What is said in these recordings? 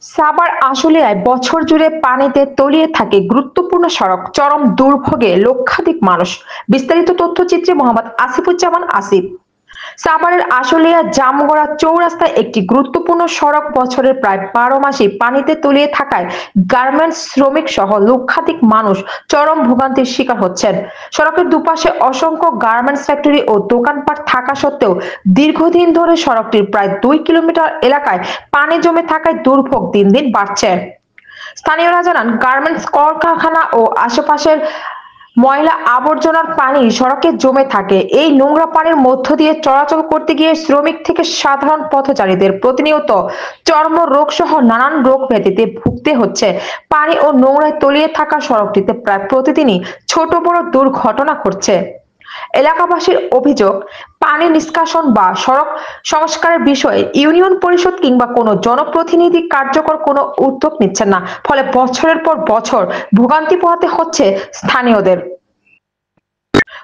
সাভার আশুলিয়ায় বছর জুড়ে পানিতে তলিয়ে থাকে গুরুত্বপূর্ণ সড়ক, চরম দুর্ভোগে লক্ষাধিক মানুষ। বিস্তারিত তথ্যচিত্রে মোহাম্মদ আসিফুজ্জামান আসিফ। সাভারের আশুলিয়া জামগড়া চৌরাস্তায় একটি গুরুত্বপূর্ণ সড়ক বছরের প্রায় 12 মাসই পানিতে তলিয়ে থাকায় গার্মেন্টস শ্রমিক সহ লক্ষাধিক মানুষ চরম ভোগান্তির শিকার হচ্ছেন। সড়কের দুপাশে অসংখ্য গার্মেন্টস ফ্যাক্টরি ও দোকানপাট থাকা সত্ত্বেও দীর্ঘদিন ধরে সড়কটির প্রায় 2 কিলোমিটার এলাকায় পানি জমে থাকায় দুর্ভোগ দিন দিন বাড়ছে। স্থানীয়রা জানান, গার্মেন্টস কলকারখানা ও আশেপাশের ময়লা আবর্জনার পানি সড়কে জমে থাকে। এই নোংরা পানির মধ্য দিয়ে চলাচল করতে গিয়ে শ্রমিক থেকে সাধারণ পথচারীদের প্রতিনিয়ত চর্মরোগ সহ নানান রোগ ব্যাধিতে ভুগতে হচ্ছে। পানি ও নোংরায় তলিয়ে থাকা সড়কটিতে প্রায় প্রতিদিনই ছোট বড় দুর্ঘটনা ঘটছে। এলাকাবাসীর অভিযোগ, পানি নিষ্কাশন বা সড়ক সংস্কারের বিষয়ে ইউনিয়ন পরিষদ কিংবা কোনো জনপ্রতিনিধি কার্যকর কোনো উদ্যোগ নিচ্ছেন না। ফলে বছরের পর বছর ভোগান্তি পোহাতে হচ্ছে স্থানীয়দের।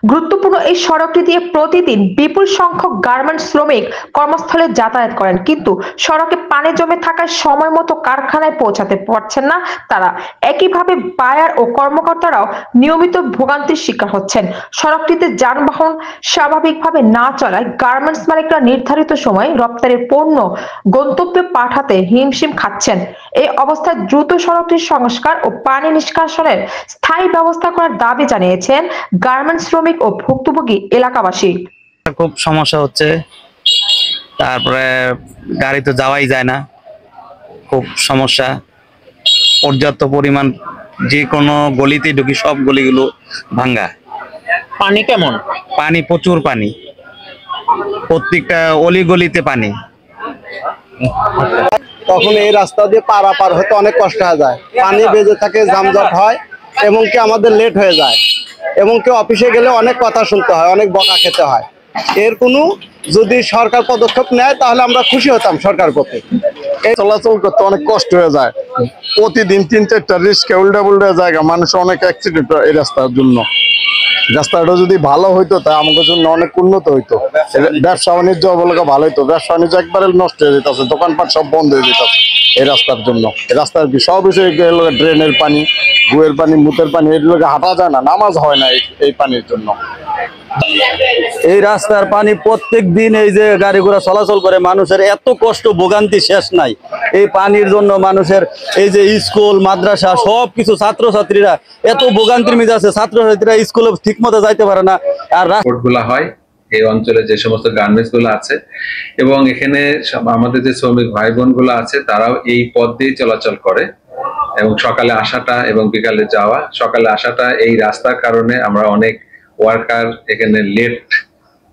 গুরুত্বপূর্ণ এই সড়কটি দিয়ে প্রতিদিন বিপুল সংখ্যক গার্মেন্টস শ্রমিক কর্মস্থলে যাতায়াত করেন, কিন্তু সড়কে পানি জমে থাকায় সময় মতো কারখানায় পৌঁছাতে পারছেন না তারা। একইভাবে বায়ার ও কর্মকর্তারাও নিয়মিত ভোগান্তির শিকার হচ্ছেন। সড়কটিতে যানবাহন স্বাভাবিকভাবে না চলায় গার্মেন্টস মালিকরা নির্ধারিত সময়ে রপ্তানির পণ্য গন্তব্যে পাঠাতে হিমশিম খাচ্ছেন। এই অবস্থায় দ্রুত সড়কটির সংস্কার ও পানি নিষ্কাশনের স্থায়ী ব্যবস্থা করার দাবি জানিয়েছেন গার্মেন্টস শ্রমিক ও ভুক্তভোগী এলাকাবাসী। খুব সমস্যা হচ্ছে, তারপরে গাড়ি তো যাওয়াই যায় না, খুব সমস্যা। পর্যাপ্ত পরিমাণ যে কোনো গলিতে ঢুকি সব গলিগুলো ভাঙ্গা। পানি কেমন? পানি প্রচুর পানি, প্রত্যেকটা অলি গলিতে পানি। তখন এই রাস্তা দিয়ে পারাপার হতে অনেক কষ্ট হয়ে যায়, পানি বেজে থাকে, যানজট হয় এবং কি আমাদের লেট হয়ে যায় এবং কি অফিসে গেলে অনেক কথা শুনতে হয়, অনেক বকা খেতে হয়। এর কোনো যদি সরকার পদক্ষেপ নেয় তাহলে আমরা খুশি হতাম সরকার প্রতি। এই চলাচল করতে অনেক কষ্ট হয়ে যায়, প্রতিদিন 3-4টা রিস্কা উল্টা জায়গা, মানুষ অনেক অ্যাক্সিডেন্ট এই রাস্তার জন্য। রাস্তাটা যদি ভালো হইতো তা আমাদের জন্য অনেক উন্নত হইতো, ব্যবসা বাণিজ্য বলে ভালো হইতো। ব্যবসা বাণিজ্য একবারে নষ্ট হয়ে যেতেছে, দোকানপাট সব বন্ধ হয়ে যেতেছে এই রাস্তার জন্য। এই রাস্তার সব বিষয়ে ড্রেনের পানি, গুয়ের পানি, মুতের পানি, এগুলোকে হাঁটা যায় না, নামাজ হয় না এই পানির জন্য। এই রাস্তার পানি প্রত্যেক দিন এই যে গাড়ি ঘোড়া চলাচল করে, মানুষের এত কষ্ট ভোগান্তি শেষ নাই। এই পানির জন্য মানুষের এই যে স্কুল মাদ্রাসা সবকিছু, ছাত্রছাত্রীরা এত ভোগান্তির মধ্যে আছে, ছাত্রছাত্রীরা স্কুলে ঠিক মতো যাইতে পারে না। আর রাস্তাগুলো হয় এই অঞ্চলে যে সমস্ত গার্মেন্টস গুলো আছে এবং এখানে আমাদের যে শ্রমিক ভাই বোন গুলো আছে তারাও এই পথ দিয়ে চলাচল করে এবং সকালে আসাটা এবং বিকালে যাওয়া। সকালে আসাটা এই রাস্তার কারণে আমরা অনেক ওয়ার্কার এখানে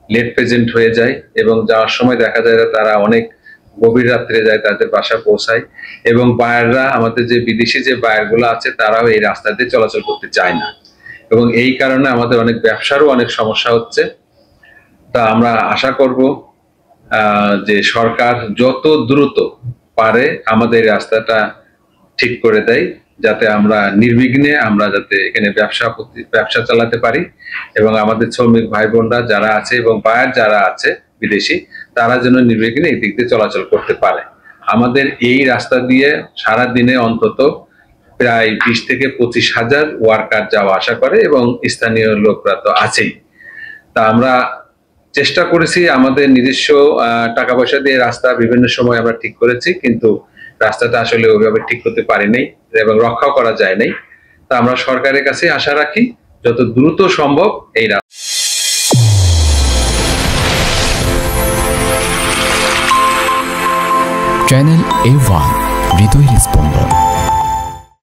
লেট প্রেজেন্ট হয়ে যায় এবং যাওয়ার সময় দেখা যায় তারা অনেক গভীর রাত্রে যায়, তাদের বাসা পৌঁছায়। এবং বায়াররা, আমাদের যে বিদেশি যে বায়ার গুলো আছে তারাও এই রাস্তা দিয়ে চলাচল করতে চায় না এবং এই কারণে আমাদের অনেক ব্যবসারও অনেক সমস্যা হচ্ছে। তা আমরা আশা করব যে সরকার যত দ্রুত পারে আমাদের এই রাস্তাটা ঠিক করে দেয়, যাতে আমরা নির্বিঘ্নে যাতে এখানে ব্যবসা চালাতে পারি এবং আমাদের শ্রমিক ভাই বোনরা যারা আছে এবং বায়ার যারা আছে বিদেশি, তারা যেন নির্বিঘ্নে এই দিক দিয়ে চলাচল করতে পারে। আমাদের এই রাস্তা দিয়ে সারা দিনে অন্তত প্রায় 20 থেকে 25 হাজার ওয়ার্কার যাওয়া আসা করে এবং স্থানীয় লোকরা তো আছেই। তা আমরা চেষ্টা করেছি আমাদের নিজস্ব টাকা পয়সা দিয়ে রাস্তা বিভিন্ন সময় আমরা ঠিক করেছি, কিন্তু রাস্তাটা আসলে ওইভাবে ঠিক করতে পারি নাই এবং রক্ষাও করা যায় নাই। তা আমরা সরকারের কাছে আশা রাখি যত দ্রুত সম্ভব এই চ্যানেল A1 হৃদয়ের স্পন্দন।